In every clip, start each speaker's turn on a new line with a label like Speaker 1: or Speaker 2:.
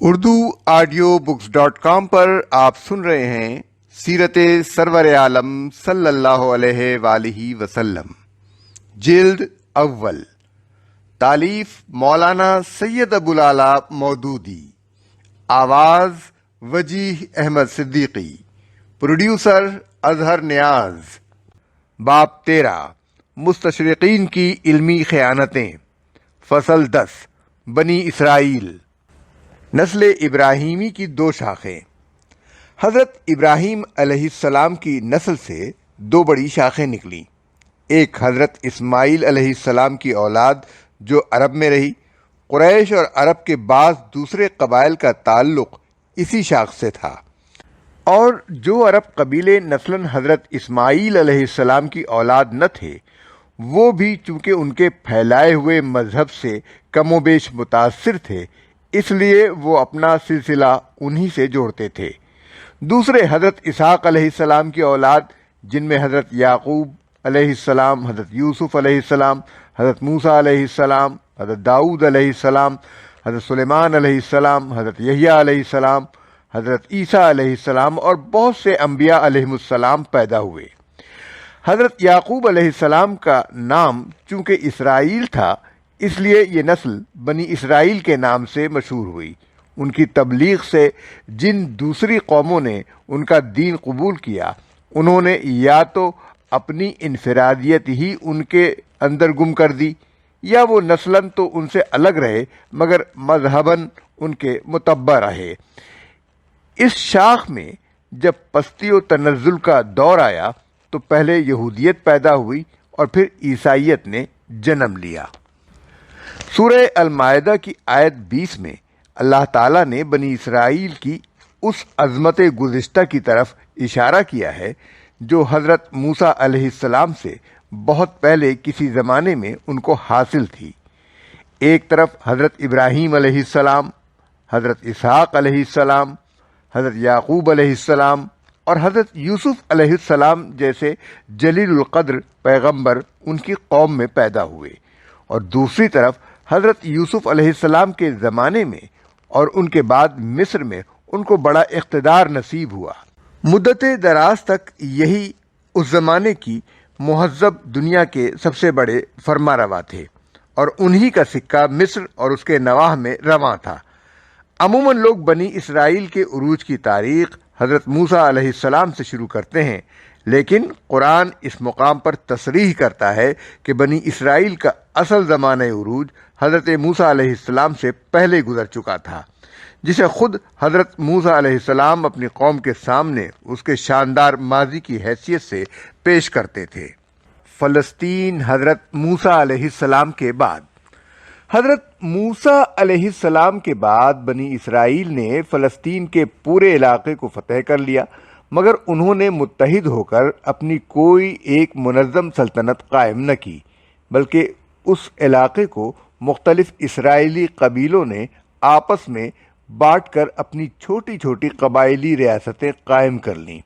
Speaker 1: Urdu audio books .com پر آپ سن رہے ہیں سیرت سرور عالم صلی اللہ علیہ وآلہ وسلم، جلد اول، تالیف مولانا سید ابوالعلا مودودی، آواز وجیح احمد صدیقی، پروڈیوسر اظہر نیاز۔ باب 13، مستشرقین کی علمی خیانتیں، فصل 10، بنی اسرائیل۔ نسل ابراہیمی کی دو شاخیں۔ حضرت ابراہیم علیہ السلام کی نسل سے دو بڑی شاخیں نکلیں۔ ایک حضرت اسماعیل علیہ السلام کی اولاد جو عرب میں رہی۔ قریش اور عرب کے بعض دوسرے قبائل کا تعلق اسی شاخ سے تھا، اور جو عرب قبیلے نسلاً حضرت اسماعیل علیہ السلام کی اولاد نہ تھے، وہ بھی چونکہ ان کے پھیلائے ہوئے مذہب سے کم و بیش متاثر تھے، اس لیے وہ اپنا سلسلہ انہی سے جوڑتے تھے۔ دوسرے حضرت اسحاق علیہ السلام کی اولاد، جن میں حضرت یعقوب علیہ السلام، حضرت یوسف علیہ السلام، حضرت موسیٰ علیہ السلام، حضرت داؤد علیہ السلام، حضرت سلیمان علیہ السلام، حضرت یحییٰ علیہ السلام، حضرت عیسیٰ علیہ السلام اور بہت سے انبیاء علیہم السلام پیدا ہوئے۔ حضرت یعقوب علیہ السلام کا نام چونکہ اسرائیل تھا، اس لیے یہ نسل بنی اسرائیل کے نام سے مشہور ہوئی۔ ان کی تبلیغ سے جن دوسری قوموں نے ان کا دین قبول کیا، انہوں نے یا تو اپنی انفرادیت ہی ان کے اندر گم کر دی، یا وہ نسلاً تو ان سے الگ رہے مگر مذہباً ان کے متبع رہے۔ اس شاخ میں جب پستی و تنزل کا دور آیا تو پہلے یہودیت پیدا ہوئی اور پھر عیسائیت نے جنم لیا۔ سورہ المائدہ کی آیت 20 میں اللہ تعالیٰ نے بنی اسرائیل کی اس عظمت گزشتہ کی طرف اشارہ کیا ہے جو حضرت موسیٰ علیہ السلام سے بہت پہلے کسی زمانے میں ان کو حاصل تھی۔ ایک طرف حضرت ابراہیم علیہ السلام، حضرت اسحاق علیہ السلام، حضرت یعقوب علیہ السلام اور حضرت یوسف علیہ السلام جیسے جلیل القدر پیغمبر ان کی قوم میں پیدا ہوئے، اور دوسری طرف حضرت یوسف علیہ السلام کے زمانے میں اور ان کے بعد مصر میں ان کو بڑا اقتدار نصیب ہوا۔ مدت دراز تک یہی اس زمانے کی مہذب دنیا کے سب سے بڑے فرما روا تھے، اور انہی کا سکہ مصر اور اس کے نواح میں رواں تھا۔ عموماً لوگ بنی اسرائیل کے عروج کی تاریخ حضرت موسیٰ علیہ السلام سے شروع کرتے ہیں، لیکن قرآن اس مقام پر تصریح کرتا ہے کہ بنی اسرائیل کا اصل زمانہ عروج حضرت موسیٰ علیہ السلام سے پہلے گزر چکا تھا، جسے خود حضرت موسیٰ علیہ السلام اپنی قوم کے سامنے اس کے شاندار ماضی کی حیثیت سے پیش کرتے تھے۔ فلسطین حضرت موسیٰ علیہ السلام کے بعد۔ حضرت موسیٰ علیہ السلام کے بعد بنی اسرائیل نے فلسطین کے پورے علاقے کو فتح کر لیا، مگر انہوں نے متحد ہو کر اپنی کوئی ایک منظم سلطنت قائم نہ کی، بلکہ اس علاقے کو مختلف اسرائیلی قبیلوں نے آپس میں بانٹ کر اپنی چھوٹی چھوٹی قبائلی ریاستیں قائم کر لیں۔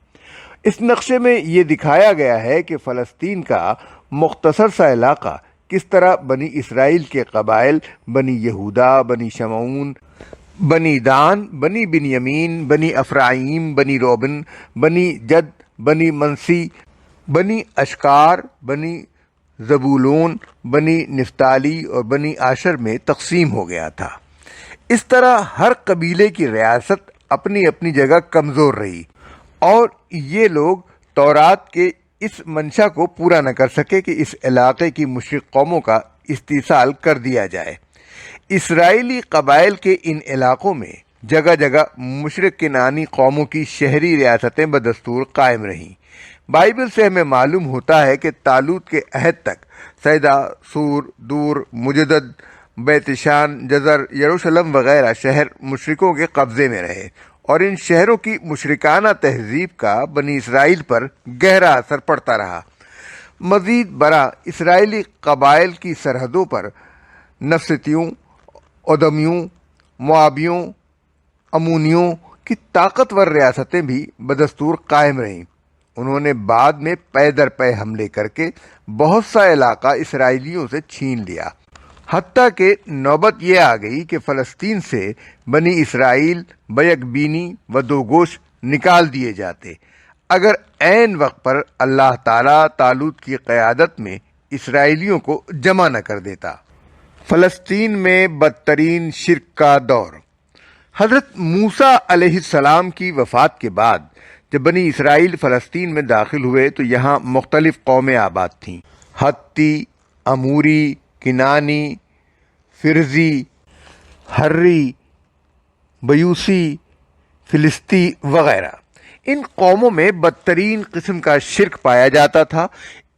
Speaker 1: اس نقشے میں یہ دکھایا گیا ہے کہ فلسطین کا مختصر سا علاقہ کس طرح بنی اسرائیل کے قبائل بنی یہودا، بنی شمعون، بنی دان، بنی بنیامین، بنی افرائیم، بنی روبن، بنی جد، بنی منسی، بنی اشکار، بنی زبولون، بنی نفتالی اور بنی عاشر میں تقسیم ہو گیا تھا۔ اس طرح ہر قبیلے کی ریاست اپنی اپنی جگہ کمزور رہی، اور یہ لوگ تورات کے اس منشا کو پورا نہ کر سکے کہ اس علاقے کی مشرک قوموں کا استحصال کر دیا جائے۔ اسرائیلی قبائل کے ان علاقوں میں جگہ جگہ مشرک کنعانی قوموں کی شہری ریاستیں بدستور قائم رہیں۔ بائبل سے ہمیں معلوم ہوتا ہے کہ طالوت کے عہد تک صیدا، سور، دور، مجدد، بیت شان، جزر، یروشلم وغیرہ شہر مشرکوں کے قبضے میں رہے، اور ان شہروں کی مشرکانہ تہذیب کا بنی اسرائیل پر گہرا اثر پڑتا رہا۔ مزید برآں اسرائیلی قبائل کی سرحدوں پر نفستیوں، ادمیوں، موابیوں، امونیوں کی طاقتور ریاستیں بھی بدستور قائم رہیں۔ انہوں نے بعد میں پے در پے حملے کر کے بہت سا علاقہ اسرائیلیوں سے چھین لیا۔ حتیٰ کہ نوبت یہ آ گئی کہ فلسطین سے بنی اسرائیل بیک بینی و دو گوش نکال دیے جاتے اگر عین وقت پر اللہ تعالیٰ طالوت کی قیادت میں اسرائیلیوں کو جمع نہ کر دیتا۔ فلسطین میں بدترین شرک کا دور۔ حضرت موسیٰ علیہ السلام کی وفات کے بعد جب بنی اسرائیل فلسطین میں داخل ہوئے تو یہاں مختلف قومیں آباد تھیں، ہتی، اموری، کنانی، فرزی، ہری، بیوسی، فلسطی وغیرہ۔ ان قوموں میں بدترین قسم کا شرک پایا جاتا تھا۔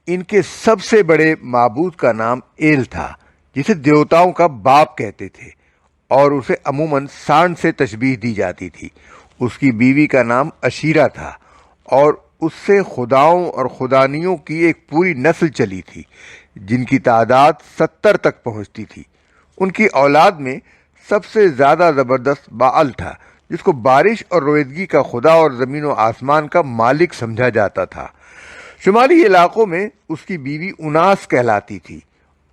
Speaker 1: ان کے سب سے بڑے معبود کا نام ایل تھا، جسے دیوتاؤں کا باپ کہتے تھے، اور اسے عموماً سانڈ سے تشبیہ دی جاتی تھی۔ اس کی بیوی کا نام عشیرہ تھا، اور اس سے خداؤں اور خدانیوں کی ایک پوری نسل چلی تھی، جن کی تعداد 70 تک پہنچتی تھی۔ ان کی اولاد میں سب سے زیادہ زبردست بعل تھا، جس کو بارش اور رویدگی کا خدا اور زمین و آسمان کا مالک سمجھا جاتا تھا۔ شمالی علاقوں میں اس کی بیوی اناس کہلاتی تھی،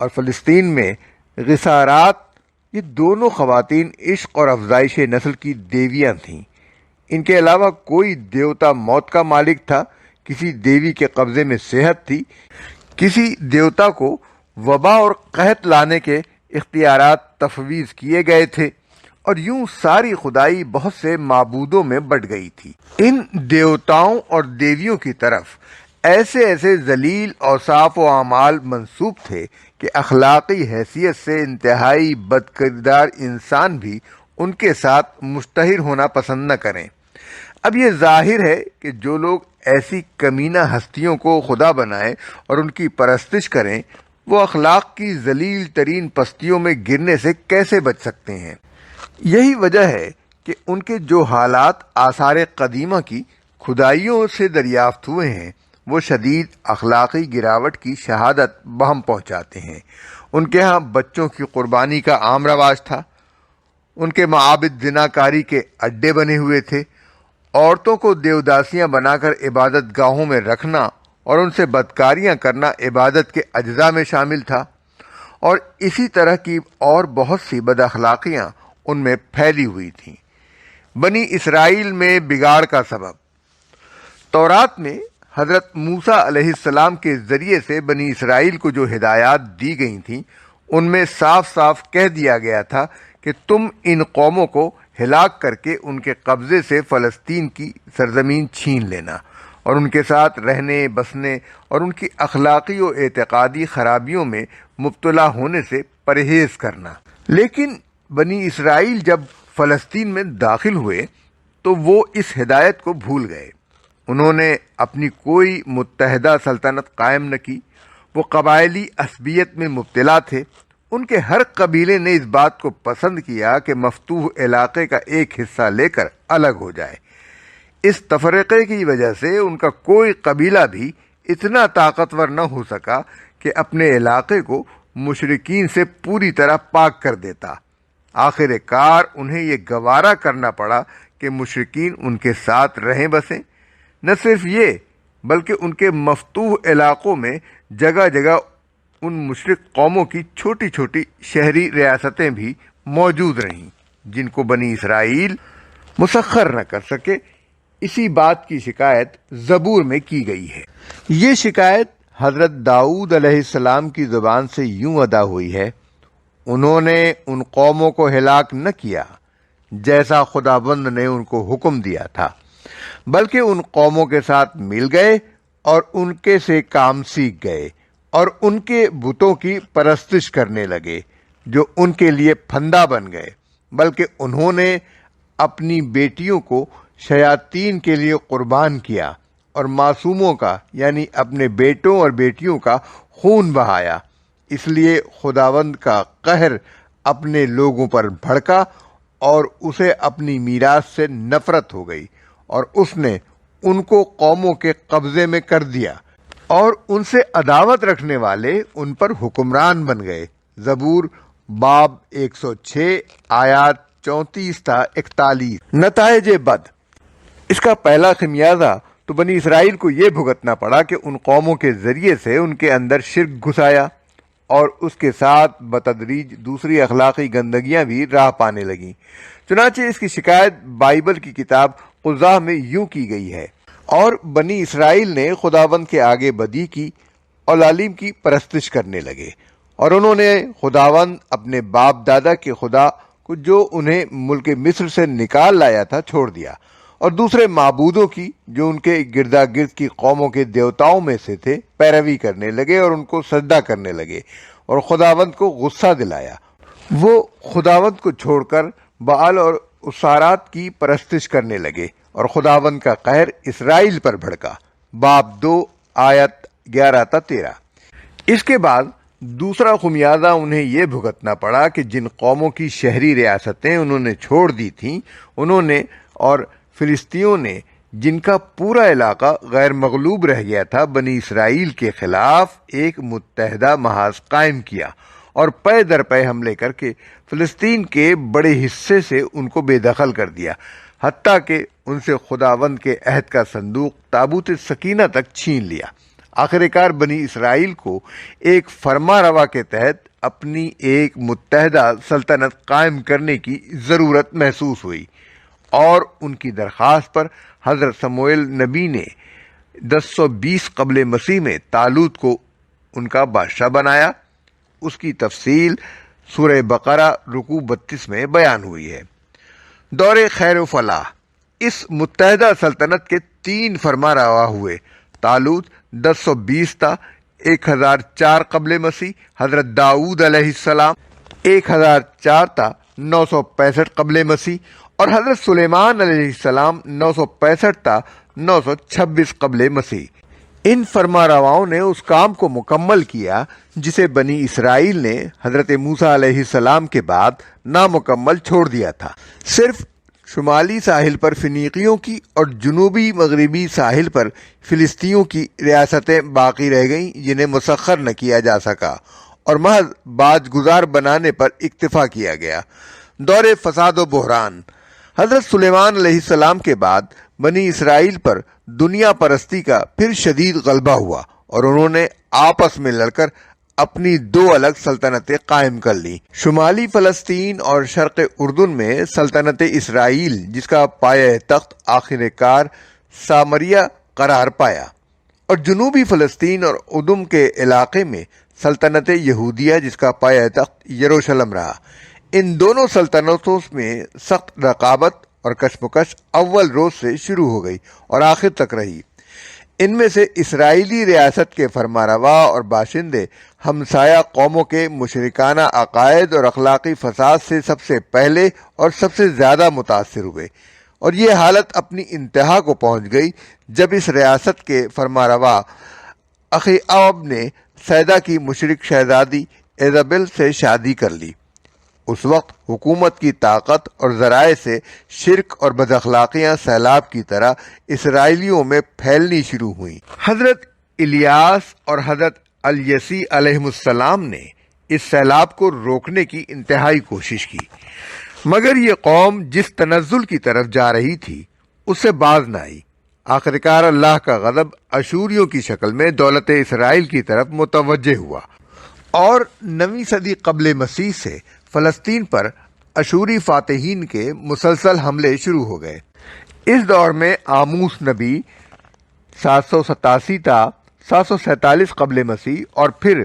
Speaker 1: اور فلسطین میں غسارات، یہ دونوں خواتین عشق اور افزائش نسل کی دیویاں تھیں۔ ان کے علاوہ کوئی دیوتا موت کا مالک تھا، کسی دیوی کے قبضے میں صحت تھی، کسی دیوتا کو وبا اور قحط لانے کے اختیارات تفویض کیے گئے تھے، اور یوں ساری خدائی بہت سے معبودوں میں بٹ گئی تھی۔ ان دیوتاؤں اور دیویوں کی طرف ایسے ایسے ذلیل اوصاف و اعمال منسوب تھے کہ اخلاقی حیثیت سے انتہائی بدکردار انسان بھی ان کے ساتھ مشتہر ہونا پسند نہ کریں۔ اب یہ ظاہر ہے کہ جو لوگ ایسی کمینہ ہستیوں کو خدا بنائیں اور ان کی پرستش کریں، وہ اخلاق کی ذلیل ترین پستیوں میں گرنے سے کیسے بچ سکتے ہیں؟ یہی وجہ ہے کہ ان کے جو حالات آثار قدیمہ کی کھدائیوں سے دریافت ہوئے ہیں، وہ شدید اخلاقی گراوٹ کی شہادت بہم پہنچاتے ہیں۔ ان کے ہاں بچوں کی قربانی کا عام رواج تھا، ان کے معابد زناکاری کے اڈے بنے ہوئے تھے، عورتوں کو دیوداسیاں بنا کر عبادت گاہوں میں رکھنا اور ان سے بدکاریاں کرنا عبادت کے اجزاء میں شامل تھا، اور اسی طرح کی اور بہت سی بد اخلاقیاں ان میں پھیلی ہوئی تھیں۔ بنی اسرائیل میں بگاڑ کا سبب۔ تورات میں حضرت موسیٰ علیہ السلام کے ذریعے سے بنی اسرائیل کو جو ہدایات دی گئی تھیں، ان میں صاف صاف کہہ دیا گیا تھا کہ تم ان قوموں کو ہلاک کر کے ان کے قبضے سے فلسطین کی سرزمین چھین لینا، اور ان کے ساتھ رہنے بسنے اور ان کی اخلاقی و اعتقادی خرابیوں میں مبتلا ہونے سے پرہیز کرنا۔ لیکن بنی اسرائیل جب فلسطین میں داخل ہوئے تو وہ اس ہدایت کو بھول گئے۔ انہوں نے اپنی کوئی متحدہ سلطنت قائم نہ کی، وہ قبائلی عصبیت میں مبتلا تھے۔ ان کے ہر قبیلے نے اس بات کو پسند کیا کہ مفتوح علاقے کا ایک حصہ لے کر الگ ہو جائے۔ اس تفرقے کی وجہ سے ان کا کوئی قبیلہ بھی اتنا طاقتور نہ ہو سکا کہ اپنے علاقے کو مشرکین سے پوری طرح پاک کر دیتا۔ آخر کار انہیں یہ گوارا کرنا پڑا کہ مشرکین ان کے ساتھ رہیں بسیں۔ نہ صرف یہ بلکہ ان کے مفتوح علاقوں میں جگہ جگہ ان مشرک قوموں کی چھوٹی چھوٹی شہری ریاستیں بھی موجود رہیں، جن کو بنی اسرائیل مسخر نہ کر سکے۔ اسی بات کی شکایت زبور میں کی گئی ہے۔ یہ شکایت حضرت داؤد علیہ السلام کی زبان سے یوں ادا ہوئی ہے: انہوں نے ان قوموں کو ہلاک نہ کیا جیسا خداوند نے ان کو حکم دیا تھا، بلکہ ان قوموں کے ساتھ مل گئے اور ان کے سے کام سیکھ گئے اور ان کے بتوں کی پرستش کرنے لگے جو ان کے لیے پھندا بن گئے، بلکہ انہوں نے اپنی بیٹیوں کو شیاطین کے لیے قربان کیا اور معصوموں کا یعنی اپنے بیٹوں اور بیٹیوں کا خون بہایا۔ اس لیے خداوند کا قہر اپنے لوگوں پر بھڑکا اور اسے اپنی میراث سے نفرت ہو گئی، اور اس نے ان کو قوموں کے قبضے میں کر دیا اور ان سے عداوت رکھنے والے ان پر حکمران بن گئے۔ زبور باب 106 آیات 34 تا 41۔ نتائج بد۔ اس کا پہلا خمیازہ تو بنی اسرائیل کو یہ بھگتنا پڑا کہ ان قوموں کے ذریعے سے ان کے اندر شرک گھسایا، اور اس کے ساتھ بتدریج دوسری اخلاقی گندگیاں بھی راہ پانے لگیں۔ چنانچہ اس کی شکایت بائبل کی کتاب قضاہ میں یوں کی گئی ہے: اور بنی اسرائیل نے خداوند کے آگے بدی کی اور لالیم کی پرستش کرنے لگے، اور انہوں نے خداوند اپنے باپ دادا کے خدا کو جو انہیں ملک مصر سے نکال لایا تھا چھوڑ دیا، اور دوسرے معبودوں کی جو ان کے گردا گرد کی قوموں کے دیوتاؤں میں سے تھے پیروی کرنے لگے اور ان کو سجدہ کرنے لگے، اور خداوند کو غصہ دلایا۔ وہ خداوند کو چھوڑ کر بعال اور اسارات کی پرستش کرنے لگے، اور خداوند کا قہر اسرائیل پر بھڑکا۔ باب 2 آیت 11 تا 13۔ اس کے بعد دوسرا خمیازہ انہیں یہ بھگتنا پڑا کہ جن قوموں کی شہری ریاستیں انہوں نے چھوڑ دی تھیں، انہوں نے اور فلسطینیوں نے، جن کا پورا علاقہ غیر مغلوب رہ گیا تھا، بنی اسرائیل کے خلاف ایک متحدہ محاذ قائم کیا اور پے در پے حملے کر کے فلسطین کے بڑے حصے سے ان کو بے دخل کر دیا، حتیٰ کہ ان سے خداوند کے عہد کا صندوق تابوت سکینہ تک چھین لیا۔ آخر کار بنی اسرائیل کو ایک فرما روا کے تحت اپنی ایک متحدہ سلطنت قائم کرنے کی ضرورت محسوس ہوئی، اور ان کی درخواست پر حضرت سموئیل نبی نے 1020 قبل مسیح میں طالوت کو ان کا بادشاہ بنایا۔ اس کی تفصیل سورہ بقرہ رکوع 32 میں بیان ہوئی ہے۔ دور خیر و فلاح، اس متحدہ سلطنت کے 3 فرما روا ہوئے۔ طالوت 1020 تا 1004 قبل مسیح، حضرت داؤد علیہ السلام 1004 تا 965 قبل مسیح، اور حضرت سلیمان علیہ السلام 965 تا 926 قبل مسیح۔ ان فرما رواؤں نے اس کام کو مکمل کیا جسے بنی اسرائیل نے حضرت موسیٰ علیہ السلام کے بعد نامکمل چھوڑ دیا تھا۔ صرف شمالی ساحل پر فنیقیوں کی اور جنوبی مغربی ساحل پر فلسطینیوں کی ریاستیں باقی رہ گئیں جنہیں مسخر نہ کیا جا سکا، اور محض باج گزار بنانے پر اکتفا کیا گیا۔ دور فساد و بحران، حضرت سلیمان علیہ السلام کے بعد بنی اسرائیل پر دنیا پرستی کا پھر شدید غلبہ ہوا، اور انہوں نے آپس میں لڑ کر اپنی 2 الگ سلطنتیں قائم کر لیں۔ شمالی فلسطین اور شرق اردن میں سلطنت اسرائیل، جس کا پایہ تخت آخر کار سامریہ قرار پایا، اور جنوبی فلسطین اور ادم کے علاقے میں سلطنت یہودیہ، جس کا پایہ تخت یروشلم رہا۔ ان دونوں سلطنتوں میں سخت رقابت اور کشمکش اول روز سے شروع ہو گئی اور آخر تک رہی۔ ان میں سے اسرائیلی ریاست کے فرمانروا اور باشندے ہمسایہ قوموں کے مشرکانہ عقائد اور اخلاقی فساد سے سب سے پہلے اور سب سے زیادہ متاثر ہوئے، اور یہ حالت اپنی انتہا کو پہنچ گئی جب اس ریاست کے فرمانروا اخیعب نے سیدا کی مشرک شہزادی ایزابل سے شادی کر لی۔ اس وقت حکومت کی طاقت اور ذرائع سے شرک اور بد اخلاقیاں سیلاب کی طرح اسرائیلیوں میں پھیلنی شروع ہوئیں۔ حضرت الیاس اور حضرت الیسی علیہ السلام نے اس سیلاب کو روکنے کی انتہائی کوشش کی، مگر یہ قوم جس تنزل کی طرف جا رہی تھی اس سے باز نہ آئی۔ آخرکار اللہ کا غضب اشوریوں کی شکل میں دولت اسرائیل کی طرف متوجہ ہوا، اور 9ویں صدی قبل مسیح سے فلسطین پر اشوری فاتحین کے مسلسل حملے شروع ہو گئے۔ اس دور میں آموس نبی 787 تا 747 قبل مسیح، اور پھر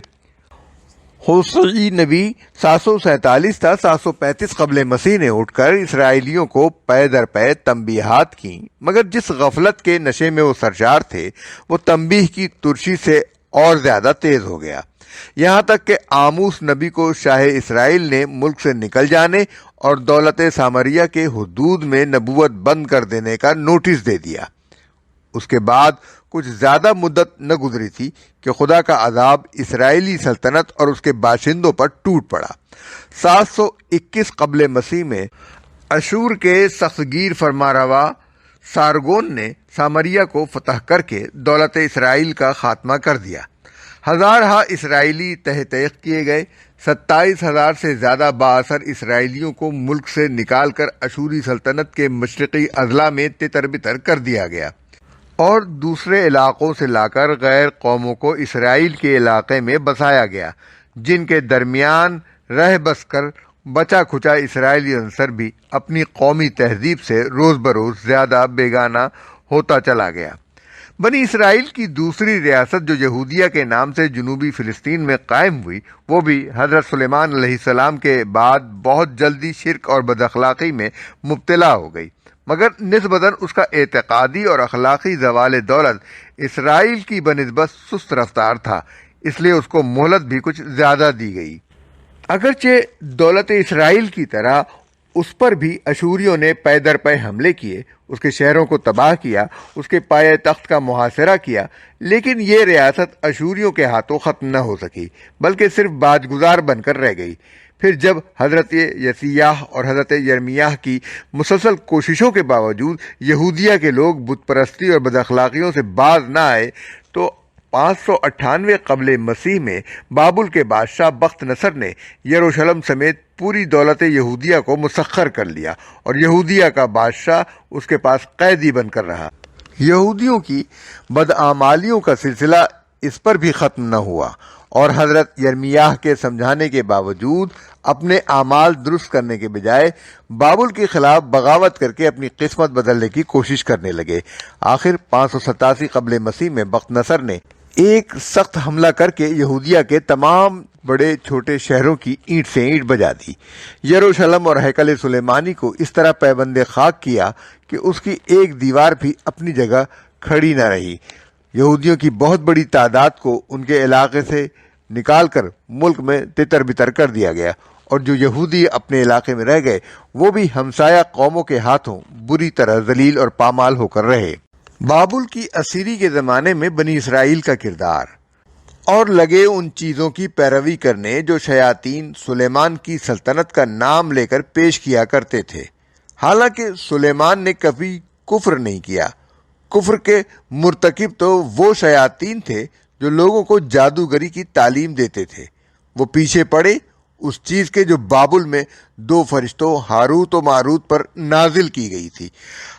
Speaker 1: ہوسعی نبی 747 تا 735 قبل مسیح نے اٹھ کر اسرائیلیوں کو پے در پے تنبیہات کیں، مگر جس غفلت کے نشے میں وہ سرشار تھے وہ تنبیہ کی ترشی سے اور زیادہ تیز ہو گیا، یہاں تک کہ آموس نبی کو شاہ اسرائیل نے ملک سے نکل جانے اور دولت سامریہ کے حدود میں نبوت بند کر دینے کا نوٹس دے دیا۔ اس کے بعد کچھ زیادہ مدت نہ گزری تھی کہ خدا کا عذاب اسرائیلی سلطنت اور اس کے باشندوں پر ٹوٹ پڑا۔ 721 قبل مسیح میں اشور کے سختگیر فرمانروا سارگون نے سامریہ کو فتح کر کے دولت اسرائیل کا خاتمہ کر دیا۔ ہزارہا اسرائیلی تحقیق کیے گئے، 27,000 سے زیادہ بااثر اسرائیلیوں کو ملک سے نکال کر اشوری سلطنت کے مشرقی اضلاع میں تتر بتر کر دیا گیا، اور دوسرے علاقوں سے لا کر غیر قوموں کو اسرائیل کے علاقے میں بسایا گیا، جن کے درمیان رہ بس کر بچا کھچا اسرائیلی عنصر بھی اپنی قومی تہذیب سے روز بروز زیادہ بیگانہ ہوتا چلا گیا۔ بنی اسرائیل کی دوسری ریاست جو یہودیہ کے نام سے جنوبی فلسطین میں قائم ہوئی، وہ بھی حضرت سلیمان علیہ السلام کے بعد بہت جلدی شرک اور بد اخلاقی میں مبتلا ہو گئی، مگر نسبتاً اس کا اعتقادی اور اخلاقی زوال دولت اسرائیل کی بنسبت سست رفتار تھا، اس لیے اس کو مہلت بھی کچھ زیادہ دی گئی۔ اگرچہ دولت اسرائیل کی طرح اس پر بھی اشوریوں نے پے در پے حملے کیے، اس کے شہروں کو تباہ کیا، اس کے پائے تخت کا محاصرہ کیا، لیکن یہ ریاست اشوریوں کے ہاتھوں ختم نہ ہو سکی بلکہ صرف باج گزار بن کر رہ گئی۔ پھر جب حضرت یسیاہ اور حضرت یرمیاہ کی مسلسل کوششوں کے باوجود یہودیہ کے لوگ بت پرستی اور بد اخلاقیوں سے باز نہ آئے تو 598 قبل مسیح میں بابل کے بادشاہ بخت نصر نے یروشلم سمیت پوری دولت یہودیہ کو مسخر کر لیا اور یہودیہ کا بادشاہ اس کے پاس قیدی بن کر رہا۔ یہودیوں کی بدعمالیوں کا سلسلہ اس پر بھی ختم نہ ہوا اور حضرت یرمیاہ کے سمجھانے کے باوجود اپنے اعمال درست کرنے کے بجائے بابل کے خلاف بغاوت کر کے اپنی قسمت بدلنے کی کوشش کرنے لگے۔ آخر 587 قبل مسیح میں بخت نصر نے ایک سخت حملہ کر کے یہودیہ کے تمام بڑے چھوٹے شہروں کی اینٹ سے اینٹ بجا دی۔ یروشلم اور ہیکل سلیمانی کو اس طرح پیوند خاک کیا کہ اس کی ایک دیوار بھی اپنی جگہ کھڑی نہ رہی۔ یہودیوں کی بہت بڑی تعداد کو ان کے علاقے سے نکال کر ملک میں تتر بتر کر دیا گیا، اور جو یہودی اپنے علاقے میں رہ گئے وہ بھی ہمسایہ قوموں کے ہاتھوں بری طرح ذلیل اور پامال ہو کر رہے۔ بابل کی اسیری کے زمانے میں بنی اسرائیل کا کردار، اور لگے ان چیزوں کی پیروی کرنے جو شیاطین سلیمان کی سلطنت کا نام لے کر پیش کیا کرتے تھے۔ حالانکہ سلیمان نے کبھی کفر نہیں کیا۔ کفر کے مرتکب تو وہ شیاطین تھے جو لوگوں کو جادوگری کی تعلیم دیتے تھے۔ وہ پیچھے پڑے اس چیز کے جو بابل میں 2 فرشتوں ہاروت و ماروت پر نازل کی گئی تھی۔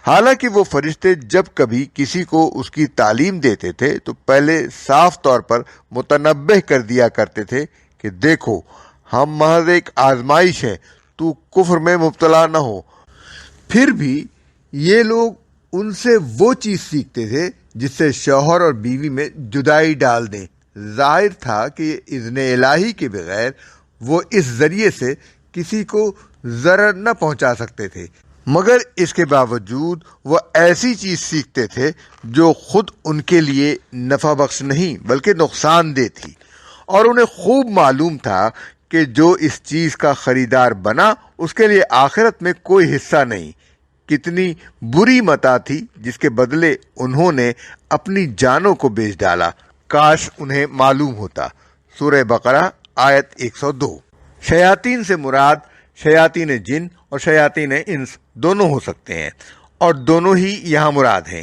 Speaker 1: حالانکہ وہ فرشتے جب کبھی کسی کو اس کی تعلیم دیتے تھے تو پہلے صاف طور پر متنبہ کر دیا کرتے تھے کہ دیکھو ہم محض ایک آزمائش ہے، تو کفر میں مبتلا نہ ہو۔ پھر بھی یہ لوگ ان سے وہ چیز سیکھتے تھے جس سے شوہر اور بیوی میں جدائی ڈال دیں۔ ظاہر تھا کہ اذن الہی کے بغیر وہ اس ذریعے سے کسی کو ضرر نہ پہنچا سکتے تھے، مگر اس کے باوجود وہ ایسی چیز سیکھتے تھے جو خود ان کے لیے نفع بخش نہیں بلکہ نقصان دہ تھی، اور انہیں خوب معلوم تھا کہ جو اس چیز کا خریدار بنا اس کے لیے آخرت میں کوئی حصہ نہیں۔ کتنی بری متاع تھی جس کے بدلے انہوں نے اپنی جانوں کو بیچ ڈالا، کاش انہیں معلوم ہوتا۔ سورہ بقرہ آیت 102۔ شیاطین سے مراد شیاطین جن اور شیاطین انس دونوں ہو سکتے ہیں، اور دونوں ہی یہاں مراد ہیں۔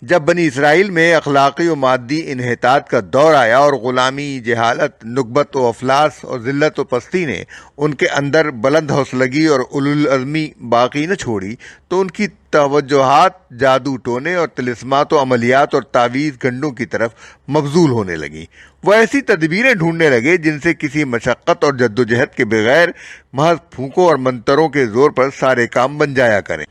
Speaker 1: جب بنی اسرائیل میں اخلاقی و مادی انحطاط کا دور آیا اور غلامی، جہالت، نکبت و افلاس اور ذلت و پستی نے ان کے اندر بلند حوصلگی اور اولوالعزمی باقی نہ چھوڑی، تو ان کی توجہات جادو ٹونے اور طلسمات و عملیات اور تعویذ گنڈوں کی طرف مبذول ہونے لگیں۔ وہ ایسی تدبیریں ڈھونڈنے لگے جن سے کسی مشقت اور جدوجہد کے بغیر محض پھونکوں اور منتروں کے زور پر سارے کام بن جایا کریں۔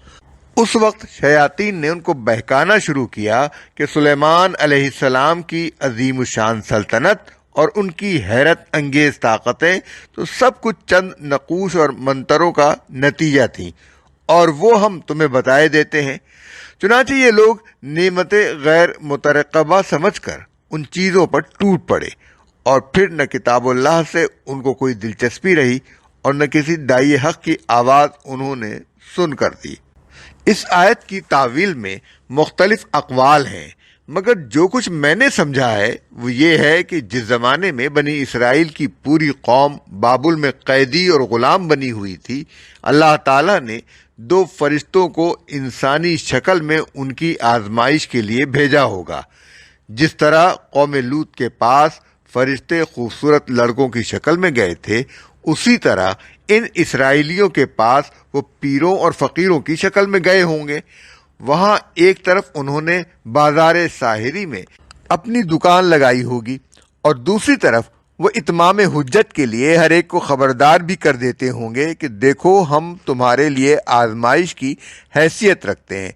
Speaker 1: اس وقت شیاطین نے ان کو بہکانا شروع کیا کہ سلیمان علیہ السلام کی عظیم الشان سلطنت اور ان کی حیرت انگیز طاقتیں تو سب کچھ چند نقوش اور منتروں کا نتیجہ تھیں، اور وہ ہم تمہیں بتائے دیتے ہیں۔ چنانچہ یہ لوگ نعمت غیر مترقبہ سمجھ کر ان چیزوں پر ٹوٹ پڑے، اور پھر نہ کتاب اللہ سے ان کو کوئی دلچسپی رہی اور نہ کسی داعی حق کی آواز انہوں نے سن کر دی۔ اس آیت کی تعویل میں مختلف اقوال ہیں، مگر جو کچھ میں نے سمجھا ہے وہ یہ ہے کہ جس زمانے میں بنی اسرائیل کی پوری قوم بابل میں قیدی اور غلام بنی ہوئی تھی، اللہ تعالیٰ نے 2 فرشتوں کو انسانی شکل میں ان کی آزمائش کے لیے بھیجا ہوگا۔ جس طرح قوم لوط کے پاس فرشتے خوبصورت لڑکوں کی شکل میں گئے تھے، اسی طرح ان اسرائیلیوں کے پاس وہ پیروں اور فقیروں کی شکل میں گئے ہوں گے۔ وہاں ایک طرف انہوں نے بازار ساحری میں اپنی دکان لگائی ہوگی، اور دوسری طرف وہ اتمام حجت کے لیے ہر ایک کو خبردار بھی کر دیتے ہوں گے کہ دیکھو ہم تمہارے لیے آزمائش کی حیثیت رکھتے ہیں،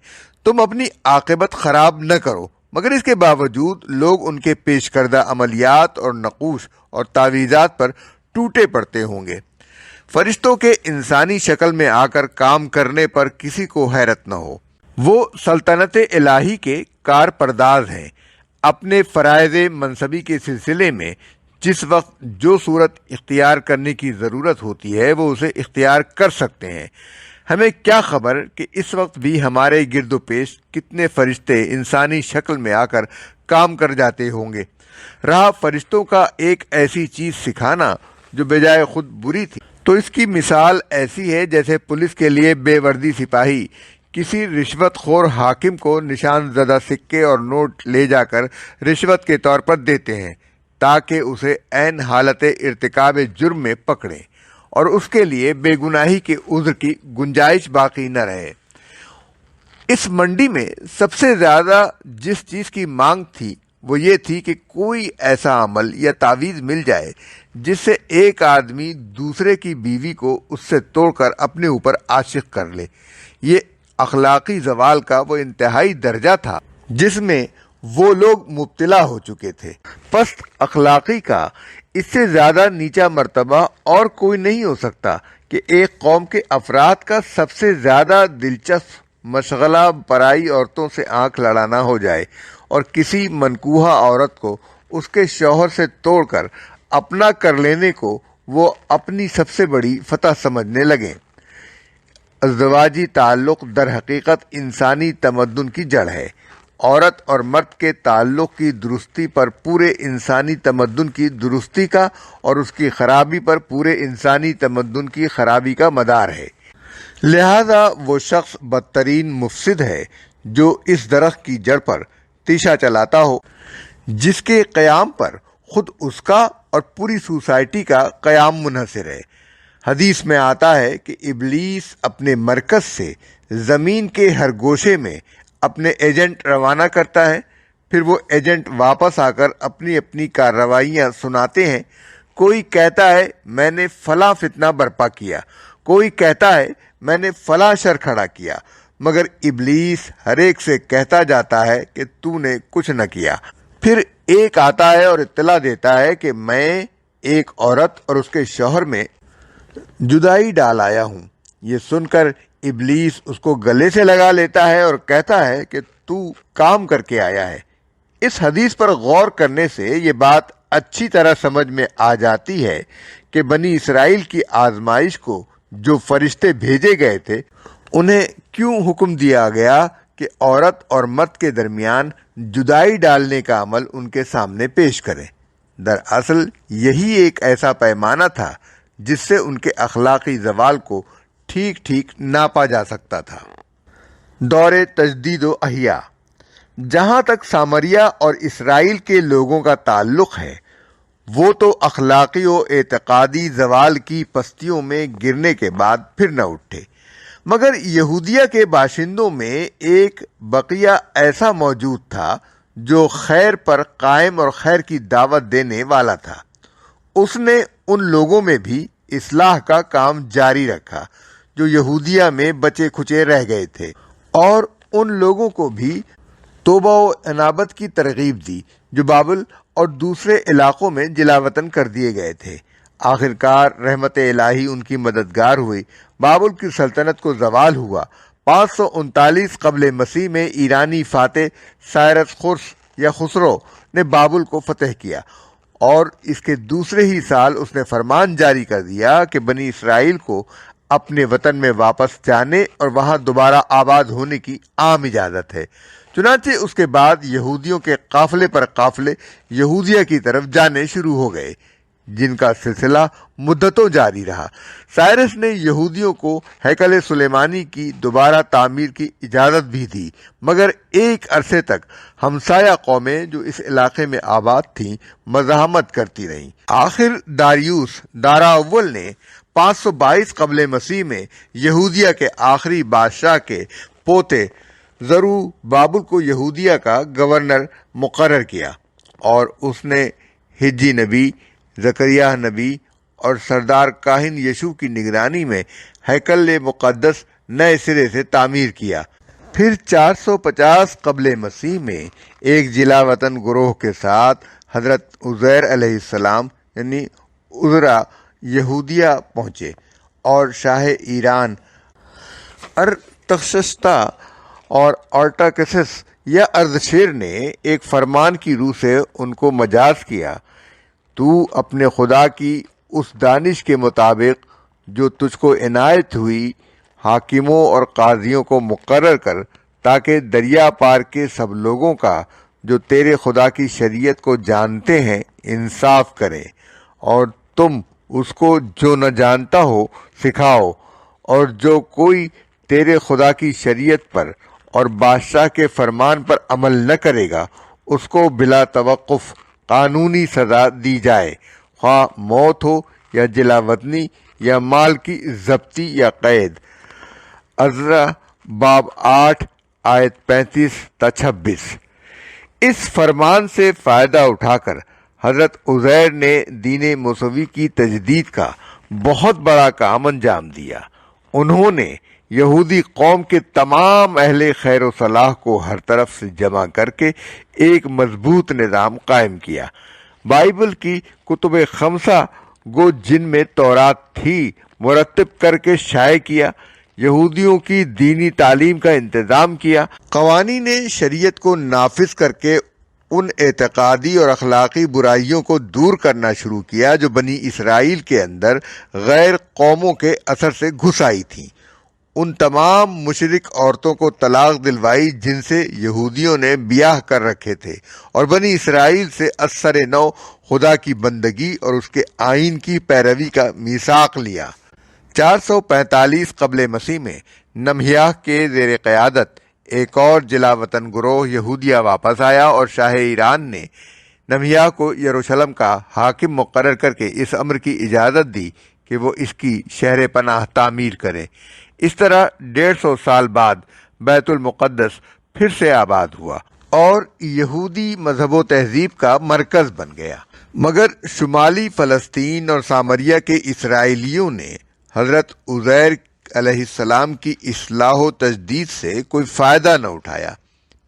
Speaker 1: تم اپنی عاقبت خراب نہ کرو، مگر اس کے باوجود لوگ ان کے پیش کردہ عملیات اور نقوش اور تعویذات پر ٹوٹے پڑتے ہوں گے۔ فرشتوں کے انسانی شکل میں آ کر کام کرنے پر کسی کو حیرت نہ ہو۔ وہ سلطنت الہی کے کار پرداز ہیں۔ اپنے فرائض منصبی کے سلسلے میں جس وقت جو صورت اختیار کرنے کی ضرورت ہوتی ہے وہ اسے اختیار کر سکتے ہیں۔ ہمیں کیا خبر کہ اس وقت بھی ہمارے گرد و پیش کتنے فرشتے انسانی شکل میں آ کر کام کر جاتے ہوں گے۔ رہا فرشتوں کا ایک ایسی چیز سکھانا جو بجائے خود بری تھی، تو اس کی مثال ایسی ہے جیسے پولیس کے لیے بے وردی سپاہی کسی رشوت خور حاکم کو نشان زدہ سکے اور نوٹ لے جا کر رشوت کے طور پر دیتے ہیں تاکہ اسے عین حالت ارتکاب جرم میں پکڑیں اور اس کے لیے بے گناہی کے عذر کی گنجائش باقی نہ رہے۔ اس منڈی میں سب سے زیادہ جس چیز کی مانگ تھی وہ یہ تھی کہ کوئی ایسا عمل یا تعویذ مل جائے جس سے ایک آدمی دوسرے کی بیوی کو اس سے توڑ کر اپنے اوپر عاشق کر لے۔ یہ اخلاقی زوال کا وہ انتہائی درجہ تھا جس میں وہ لوگ مبتلا ہو چکے تھے۔ پست اخلاقی کا اس سے زیادہ نیچا مرتبہ اور کوئی نہیں ہو سکتا کہ ایک قوم کے افراد کا سب سے زیادہ دلچسپ مشغلہ پرائی عورتوں سے آنکھ لڑانا ہو جائے اور کسی منکوحہ عورت کو اس کے شوہر سے توڑ کر اپنا کر لینے کو وہ اپنی سب سے بڑی فتح سمجھنے لگیں۔ ازدواجی تعلق در حقیقت انسانی تمدن کی جڑ ہے۔ عورت اور مرد کے تعلق کی درستی پر پورے انسانی تمدن کی درستی کا اور اس کی خرابی پر پورے انسانی تمدن کی خرابی کا مدار ہے۔ لہذا وہ شخص بدترین مفسد ہے جو اس درخت کی جڑ پر تیشہ چلاتا ہو جس کے قیام پر خود اس کا اور پوری سوسائٹی کا قیام منحصر ہے۔ حدیث میں آتا ہے کہ ابلیس اپنے مرکز سے زمین کے ہر گوشے میں اپنے ایجنٹ روانہ کرتا ہے، پھر وہ ایجنٹ واپس آ کر اپنی اپنی کارروائیاں سناتے ہیں۔ کوئی کہتا ہے میں نے فلاں فتنہ برپا کیا، کوئی کہتا ہے میں نے فلاں شر کھڑا کیا، مگر ابلیس ہر ایک سے کہتا جاتا ہے کہ تو نے کچھ نہ کیا۔ پھر ایک آتا ہے اور اطلاع دیتا ہے کہ میں ایک عورت اور اس کے شوہر میں جدائی ڈال آیا ہوں۔ یہ سن کر ابلیس اس کو گلے سے لگا لیتا ہے اور کہتا ہے کہ تو کام کر کے آیا ہے۔ اس حدیث پر غور کرنے سے یہ بات اچھی طرح سمجھ میں آ جاتی ہے کہ بنی اسرائیل کی آزمائش کو جو فرشتے بھیجے گئے تھے انہیں کیوں حکم دیا گیا کہ عورت اور مرد کے درمیان جدائی ڈالنے کا عمل ان کے سامنے پیش کریں۔ دراصل یہی ایک ایسا پیمانہ تھا جس سے ان کے اخلاقی زوال کو ٹھیک ٹھیک ناپا جا سکتا تھا۔ دور تجدید و احیاء۔ جہاں تک سامریہ اور اسرائیل کے لوگوں کا تعلق ہے وہ تو اخلاقی و اعتقادی زوال کی پستیوں میں گرنے کے بعد پھر نہ اٹھے، مگر یہودیہ کے باشندوں میں ایک بقیہ ایسا موجود تھا جو خیر پر قائم اور خیر کی دعوت دینے والا تھا۔ اس نے ان لوگوں میں بھی اصلاح کا کام جاری رکھا جو یہودیہ میں بچے کھچے رہ گئے تھے، اور ان لوگوں کو بھی توبہ و انابت کی ترغیب دی جو بابل اور دوسرے علاقوں میں جلا وطن کر دیے گئے تھے۔ آخرکار رحمت الہی ان کی مددگار ہوئی۔ بابل کی سلطنت کو زوال ہوا۔ 539 قبل مسیح میں ایرانی فاتح سائرس خرس یا خسرو نے بابل کو فتح کیا، اور اس کے دوسرے ہی سال اس نے فرمان جاری کر دیا کہ بنی اسرائیل کو اپنے وطن میں واپس جانے اور وہاں دوبارہ آباد ہونے کی عام اجازت ہے۔ چنانچہ اس کے بعد یہودیوں کے قافلے پر قافلے یہودیہ کی طرف جانے شروع ہو گئے، جن کا سلسلہ مدتوں جاری رہا۔ سائرس نے یہودیوں کو ہیکل سلیمانی کی دوبارہ تعمیر کی اجازت بھی دی، مگر ایک عرصے تک ہمسایہ قومیں جو اس علاقے میں آباد تھیں مزاحمت کرتی رہیں۔ آخر داریوس دارا اول نے 522 قبل مسیح میں یہودیہ کے آخری بادشاہ کے پوتے زرو بابل کو یہودیہ کا گورنر مقرر کیا، اور اس نے حجی نبی زکریا نبی اور سردار کاہن یشوع کی نگرانی میں ہیکل مقدس نئے سرے سے تعمیر کیا۔ پھر 450 قبل مسیح میں ایک جلا وطن گروہ کے ساتھ حضرت عزیر علیہ السلام یعنی عزرا یہودیہ پہنچے اور شاہ ایران ارتخشستہ اور آرٹاکسس یا اردشیر نے ایک فرمان کی روح سے ان کو مجاز کیا، تو اپنے خدا کی اس دانش کے مطابق جو تجھ کو عنایت ہوئی حاکموں اور قاضیوں کو مقرر کر، تاکہ دریا پار کے سب لوگوں کا جو تیرے خدا کی شریعت کو جانتے ہیں انصاف کریں، اور تم اس کو جو نہ جانتا ہو سکھاؤ، اور جو کوئی تیرے خدا کی شریعت پر اور بادشاہ کے فرمان پر عمل نہ کرے گا اس کو بلا توقف قانونی سزا دی جائے، خواہ موت ہو یا جلا وطنی یا مال کی ضبطی یا قید۔ عزرا باب 8 آیت 35 تا 26۔ اس فرمان سے فائدہ اٹھا کر حضرت عزیر نے دین موسوی کی تجدید کا بہت بڑا کام انجام دیا۔ انہوں نے یہودی قوم کے تمام اہل خیر و صلاح کو ہر طرف سے جمع کر کے ایک مضبوط نظام قائم کیا۔ بائبل کی کتب خمسہ گو جن میں تورات تھی مرتب کر کے شائع کیا، یہودیوں کی دینی تعلیم کا انتظام کیا، قوانین شریعت کو نافذ کر کے ان اعتقادی اور اخلاقی برائیوں کو دور کرنا شروع کیا جو بنی اسرائیل کے اندر غیر قوموں کے اثر سے گھس آئی تھیں۔ ان تمام مشرک عورتوں کو طلاق دلوائی جن سے یہودیوں نے بیاہ کر رکھے تھے، اور بنی اسرائیل سے اثر نو خدا کی بندگی اور اس کے آئین کی پیروی کا میثاق لیا۔ 445 قبل مسیح میں نمہیاہ کے زیر قیادت ایک اور جلا وطن گروہ یہودیہ واپس آیا، اور شاہ ایران نے نمہیاہ کو یروشلم کا حاکم مقرر کر کے اس امر کی اجازت دی کہ وہ اس کی شہر پناہ تعمیر کرے۔ اس طرح 150 سال بعد بیت المقدس پھر سے آباد ہوا اور یہودی مذہب و تہذیب کا مرکز بن گیا۔ مگر شمالی فلسطین اور سامریہ کے اسرائیلیوں نے حضرت عزیر علیہ السلام کی اصلاح و تجدید سے کوئی فائدہ نہ اٹھایا،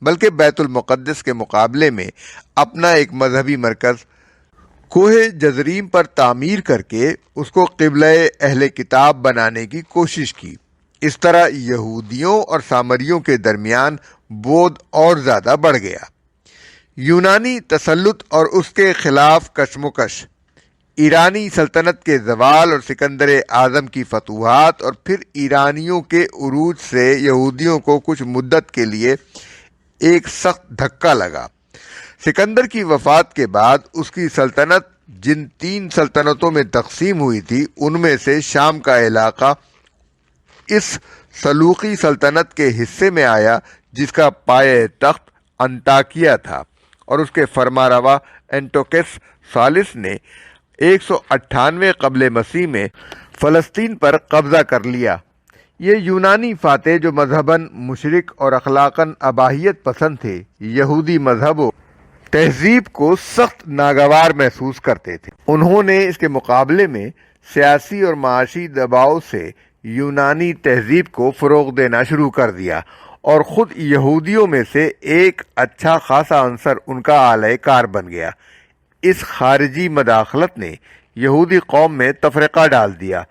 Speaker 1: بلکہ بیت المقدس کے مقابلے میں اپنا ایک مذہبی مرکز کوہ جزریم پر تعمیر کر کے اس کو قبلہ اہل کتاب بنانے کی کوشش کی۔ اس طرح یہودیوں اور سامریوں کے درمیان بود اور زیادہ بڑھ گیا۔ یونانی تسلط اور اس کے خلاف کشمکش، ایرانی سلطنت کے زوال اور سکندر اعظم کی فتوحات، اور پھر ایرانیوں کے عروج سے یہودیوں کو کچھ مدت کے لیے ایک سخت دھکا لگا۔ سکندر کی وفات کے بعد اس کی سلطنت جن 3 سلطنتوں میں تقسیم ہوئی تھی ان میں سے شام کا علاقہ اس سلوقی سلطنت کے حصے میں آیا جس کا پایہ تخت انطاکیہ تھا، اور اس کے فرمانروا اینٹوکس ثالث نے 198 قبل مسیح میں فلسطین پر قبضہ کر لیا۔ یہ یونانی فاتح جو مذہباً مشرک اور اخلاقاً اباحیت پسند تھے، یہودی مذہب و تہذیب کو سخت ناگوار محسوس کرتے تھے۔ انہوں نے اس کے مقابلے میں سیاسی اور معاشی دباؤ سے یونانی تہذیب کو فروغ دینا شروع کر دیا، اور خود یہودیوں میں سے ایک اچھا خاصا عنصر ان کا اعلی کار بن گیا۔ اس خارجی مداخلت نے یہودی قوم میں تفرقہ ڈال دیا۔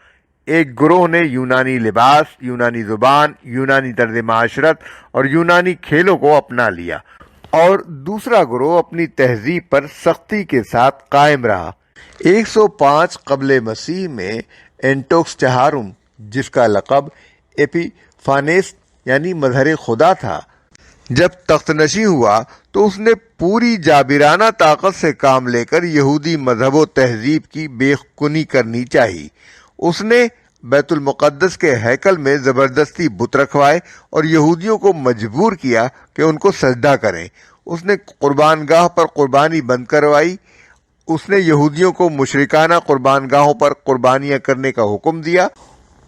Speaker 1: ایک گروہ نے یونانی لباس، یونانی زبان، یونانی طرز معاشرت اور یونانی کھیلوں کو اپنا لیا، اور دوسرا گروہ اپنی تہذیب پر سختی کے ساتھ قائم رہا۔ 105 قبل مسیح میں اینٹوکس چہارم، جس کا لقب ایپیفانیس یعنی مظہر خدا تھا، جب تخت نشین ہوا تو اس نے پوری جابرانہ طاقت سے کام لے کر یہودی مذہب و تہذیب کی بے کنی کرنی چاہی۔ اس نے بیت المقدس کے ہیکل میں زبردستی بت رکھوائے اور یہودیوں کو مجبور کیا کہ ان کو سجدہ کریں۔ اس نے قربان گاہ پر قربانی بند کروائی۔ اس نے یہودیوں کو مشرکانہ قربان گاہوں پر قربانیاں کرنے کا حکم دیا۔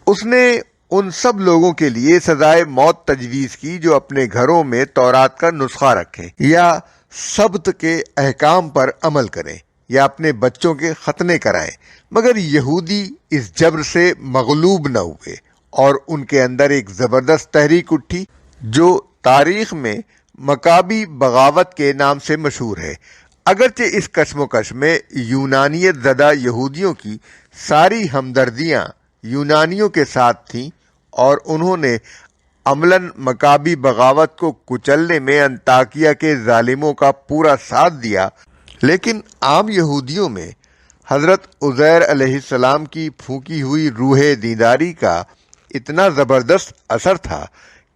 Speaker 1: اس نے ان سب لوگوں کے لیے سزائے موت تجویز کی جو اپنے گھروں میں تورات کا نسخہ رکھیں یا سبت کے احکام پر عمل کریں، یا اپنے بچوں کے ختنے کرائیں، مگر یہودی اس جبر سے مغلوب نہ ہوئے اور ان کے اندر ایک زبردست تحریک اٹھی جو تاریخ میں مکابی بغاوت کے نام سے مشہور ہے۔ اگرچہ اس کشمکش میں یونانیت زدہ یہودیوں کی ساری ہمدردیاں یونانیوں کے ساتھ تھیں اور انہوں نے عملاً مکابی بغاوت کو کچلنے میں انطاکیہ کے ظالموں کا پورا ساتھ دیا، لیکن عام یہودیوں میں حضرت عزیر علیہ السلام کی پھونکی ہوئی روح دینداری کا اتنا زبردست اثر تھا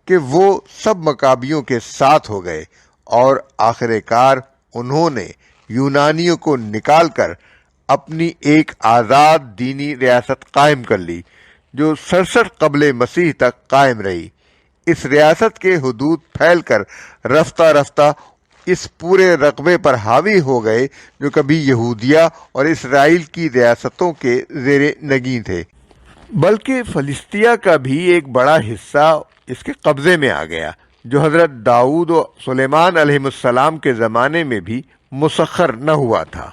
Speaker 1: کہ وہ سب مکابیوں کے ساتھ ہو گئے اور آخر کار انہوں نے یونانیوں کو نکال کر اپنی ایک آزاد دینی ریاست قائم کر لی جو 67 قبل مسیح تک قائم رہی۔ اس ریاست کے حدود پھیل کر رفتہ رفتہ اس پورے رقبے پر حاوی ہو گئے جو کبھی یہودیہ اور اسرائیل کی ریاستوں کے زیر نگین تھے، بلکہ فلسطیہ کا بھی ایک بڑا حصہ اس کے قبضے میں آ گیا جو حضرت داؤد و سلیمان علیہ السلام کے زمانے میں بھی مسخر نہ ہوا تھا۔